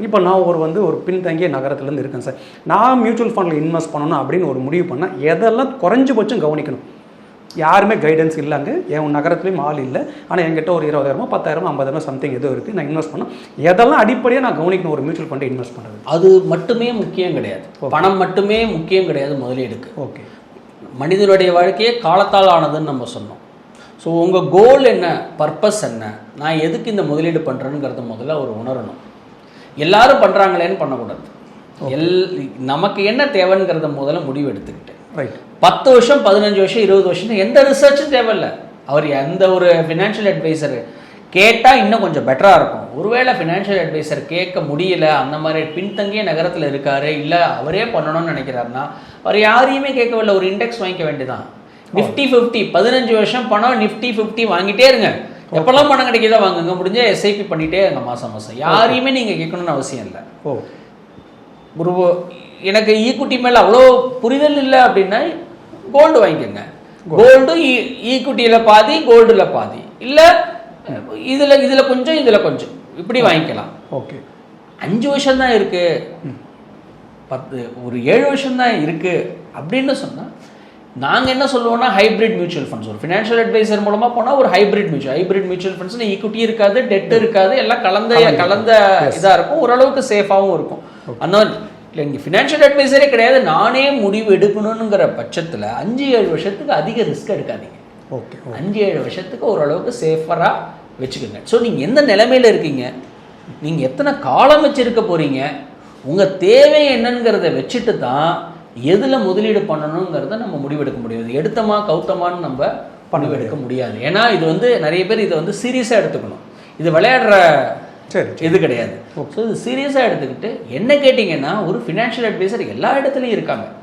இப்போ நான் ஒரு பின்தங்கிய நகரத்துலேருந்து இருக்கேன் சார். நான் மியூச்சுவல் ஃபண்டில் இன்வெஸ்ட் பண்ணணும் அப்படின்னு ஒரு முடிவு பண்ணால் எதெல்லாம் குறைஞ்சபட்சம் கவனிக்கணும்? யாருமே கைடன்ஸ் இல்லைங்க, என் நகரத்துலேயும் ஆள் இல்லை. ஆனால் என்கிட்ட ஒரு 20,000 10,000 50,000 சம்திங் எதுவும் இருக்குது, நான் இன்வெஸ்ட் பண்ணோம். எதெல்லாம் அடிப்படையாக நான் கவனிக்கணும் ஒரு மியூச்சுவல் ஃபண்டை இன்வெஸ்ட் பண்ணுறது? அது மட்டுமே முக்கியம் கிடையாது, பணம் மட்டுமே முக்கியம் கிடையாது முதலீடுக்கு. ஓகே, மனிதனுடைய வாழ்க்கையே காலத்தால் ஆனதுன்னு நம்ம சொன்னோம். ஸோ உங்கள் கோல் என்ன, பர்பஸ் என்ன, நான் எதுக்கு இந்த முதலீடு பண்ணுறேங்கிறத முதல்ல அவர் உணரணும். எல்லாரும் பண்ணுறாங்களேன்னு பண்ணக்கூடாது. நமக்கு என்ன தேவைங்கிறத முதல்ல முடிவு எடுத்துக்கிட்டு 10 வருஷம் 15 வருஷம் 20 வருஷம் எந்த ரிசர்ச்சும் தேவையில்லை. அவர் எந்த ஒரு ஃபினான்ஷியல் அட்வைசர் கேட்டால் இன்னும் கொஞ்சம் பெட்டராக இருக்கும். ஒருவேளை ஃபினான்ஷியல் அட்வைசர் கேட்க முடியல, அந்த மாதிரி பின்தங்கிய நகரத்தில் இருக்காரு, இல்லை அவரே பண்ணணும்னு நினைக்கிறாருன்னா அவர் யாரையுமே கேட்கவில்லை, ஒரு இண்டெக்ஸ் வாங்கிக்க வேண்டியதான். நிஃப்டி 50 15 வருஷம் பணம் நிஃப்டி 50 வாங்கிட்டே இருங்க. எப்பெல்லாம் பணம் கிடைக்கிதோ வாங்குங்க, முடிஞ்ச எஸ்ஐபி பண்ணிகிட்டே இருங்க மாதம் மாதம். யாரையுமே நீங்கள் கேட்கணும்னு அவசியம் இல்லை. ஒரு எனக்கு ஈக்குட்டி மேலே அவ்வளோ புரிதல் இல்லை அப்படின்னா கோல்டு வாங்கிக்கோங்க. கோல்டு ஈக்குட்டியில் பாதி, கோல்டில் பாதி, இல்லை இதில் கொஞ்சம் இதில் கொஞ்சம், இப்படி வாங்கிக்கலாம். ஓகே, 5 வருஷம் தான் இருக்குது, ஒரு 7 வருஷம் தான் இருக்குது அப்படின்னு சொன்னால் நாங்கள் என்ன சொல்லுவோம்னா ஹைப்ரிட் மியூச்சுவல் ஃபண்ட்ஸ். ஒரு ஃபினான்ஷியல் அட்வைசர் மூலமாக போனால் ஒரு ஹைப்ரிட் மியூச்சுவல் ஃபண்ட்ஸில் ஈக்குட்டி இருக்காது, டெட் இருக்காது, எல்லாம் கலந்த இதாக இருக்கும், ஓரளவுக்கு சேஃபாகவும் இருக்கும். அந்த இல்லை இங்கே ஃபினான்ஷியல் அட்வைசரே கிடையாது, நானே முடிவு எடுக்கணுங்கிற பட்சத்தில் 5-7 வருஷத்துக்கு அதிக ரிஸ்க் எடுக்காதீங்க. ஓகே, 5-7 வருஷத்துக்கு ஓரளவுக்கு சேஃபராக வச்சுக்கோங்க. ஸோ நீங்கள் எந்த நிலைமையில் இருக்கீங்க, நீங்கள் எத்தனை காலம் வச்சுருக்க போகிறீங்க, உங்கள் தேவை என்னங்கிறத வச்சுட்டு தான் எதில் முதலீடு பண்ணணுங்கிறத நம்ம முடிவெடுக்க முடியாது. எடுத்தமா கௌத்தமானு நம்ம முடிவெடுக்க முடியாது. ஏன்னா இது நிறைய பேர் இதை சீரியஸாக எடுத்துக்கணும். இது விளையாடுற இது கிடையாது. ஸோ இது சீரியஸாக எடுத்துக்கிட்டு என்ன கேட்டிங்கன்னா ஒரு ஃபினான்ஷியல் அட்வைசர் எல்லா இடத்துலையும் இருக்காங்க.